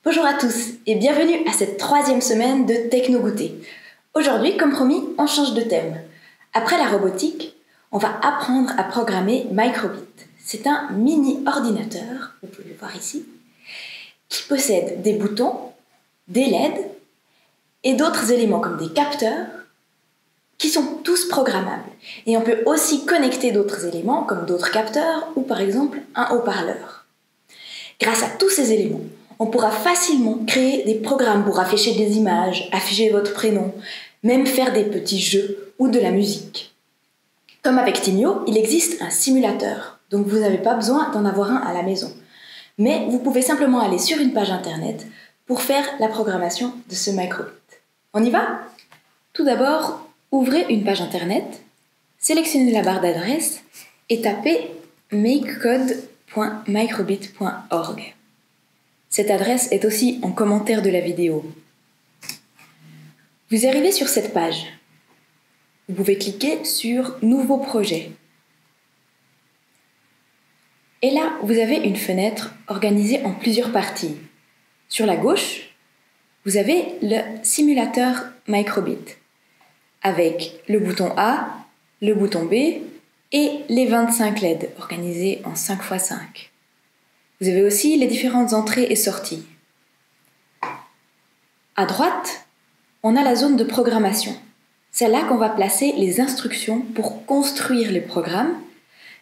Bonjour à tous et bienvenue à cette 3e semaine de Techno Goûter. Aujourd'hui, comme promis, on change de thème. Après la robotique, on va apprendre à programmer Microbit. C'est un mini-ordinateur, vous pouvez le voir ici, qui possède des boutons, des LED et d'autres éléments comme des capteurs qui sont tous programmables. Et on peut aussi connecter d'autres éléments comme d'autres capteurs ou par exemple un haut-parleur. Grâce à tous ces éléments, on pourra facilement créer des programmes pour afficher des images, afficher votre prénom, même faire des petits jeux ou de la musique. Comme avec Timio, il existe un simulateur, donc vous n'avez pas besoin d'en avoir un à la maison. Mais vous pouvez simplement aller sur une page internet pour faire la programmation de ce Microbit. On y va ? Tout d'abord, ouvrez une page internet, sélectionnez la barre d'adresse et tapez makecode.microbit.org. Cette adresse est aussi en commentaire de la vidéo. Vous arrivez sur cette page. Vous pouvez cliquer sur « Nouveau projet ». Et là, vous avez une fenêtre organisée en plusieurs parties. Sur la gauche, vous avez le simulateur Microbit, avec le bouton A, le bouton B et les 25 LED organisés en 5x5. Vous avez aussi les différentes entrées et sorties. À droite, on a la zone de programmation. C'est là qu'on va placer les instructions pour construire les programmes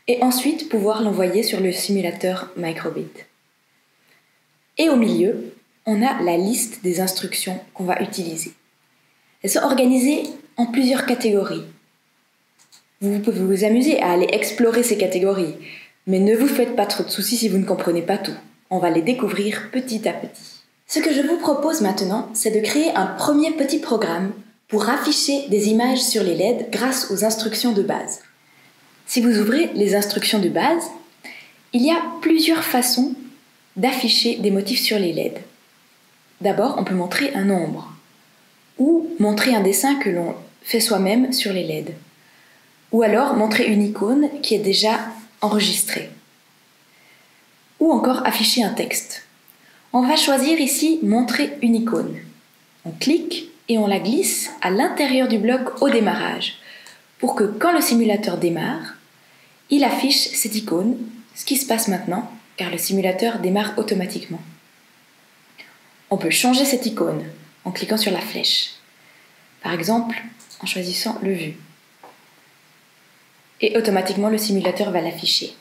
et ensuite pouvoir l'envoyer sur le simulateur Microbit. Et au milieu, on a la liste des instructions qu'on va utiliser. Elles sont organisées en plusieurs catégories. Vous pouvez vous amuser à aller explorer ces catégories, mais ne vous faites pas trop de soucis si vous ne comprenez pas tout. On va les découvrir petit à petit. Ce que je vous propose maintenant, c'est de créer un premier petit programme pour afficher des images sur les LED grâce aux instructions de base. Si vous ouvrez les instructions de base, il y a plusieurs façons d'afficher des motifs sur les LED. D'abord, on peut montrer un nombre ou montrer un dessin que l'on fait soi-même sur les LED. Ou alors montrer une icône qui est déjà enregistrée. Ou encore afficher un texte. On va choisir ici « Montrer une icône ». On clique et on la glisse à l'intérieur du bloc au démarrage pour que quand le simulateur démarre, il affiche cette icône, ce qui se passe maintenant car le simulateur démarre automatiquement. On peut changer cette icône en cliquant sur la flèche. Par exemple, en choisissant le Vu. Et automatiquement le simulateur va l'afficher.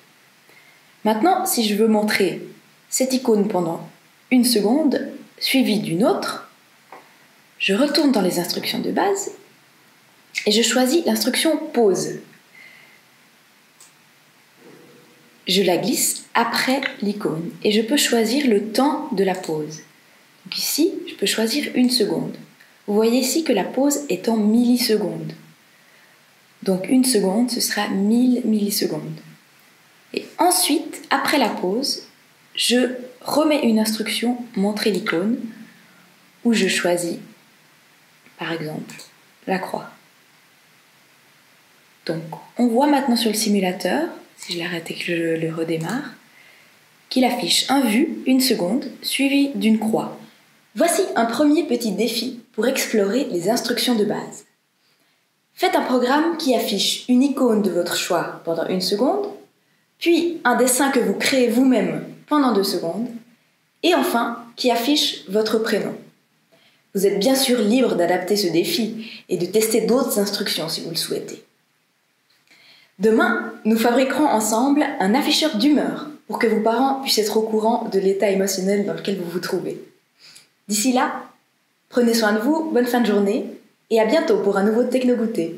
Maintenant, si je veux montrer cette icône pendant 1 seconde, suivie d'une autre, je retourne dans les instructions de base et je choisis l'instruction pause. Je la glisse après l'icône et je peux choisir le temps de la pause. Donc ici, je peux choisir 1 seconde. Vous voyez ici que la pause est en millisecondes. Donc 1 seconde, ce sera 1000 millisecondes. Et ensuite, après la pause, je remets une instruction « Montrer l'icône » où je choisis, par exemple, la croix. Donc, on voit maintenant sur le simulateur, si je l'arrête et que je le redémarre, qu'il affiche un Vu, 1 seconde, suivi d'une croix. Voici un premier petit défi pour explorer les instructions de base. Faites un programme qui affiche une icône de votre choix pendant 1 seconde, puis un dessin que vous créez vous-même pendant 2 secondes, et enfin qui affiche votre prénom. Vous êtes bien sûr libre d'adapter ce défi et de tester d'autres instructions si vous le souhaitez. Demain, nous fabriquerons ensemble un afficheur d'humeur pour que vos parents puissent être au courant de l'état émotionnel dans lequel vous vous trouvez. D'ici là, prenez soin de vous, bonne fin de journée et à bientôt pour un nouveau Techno Goûter.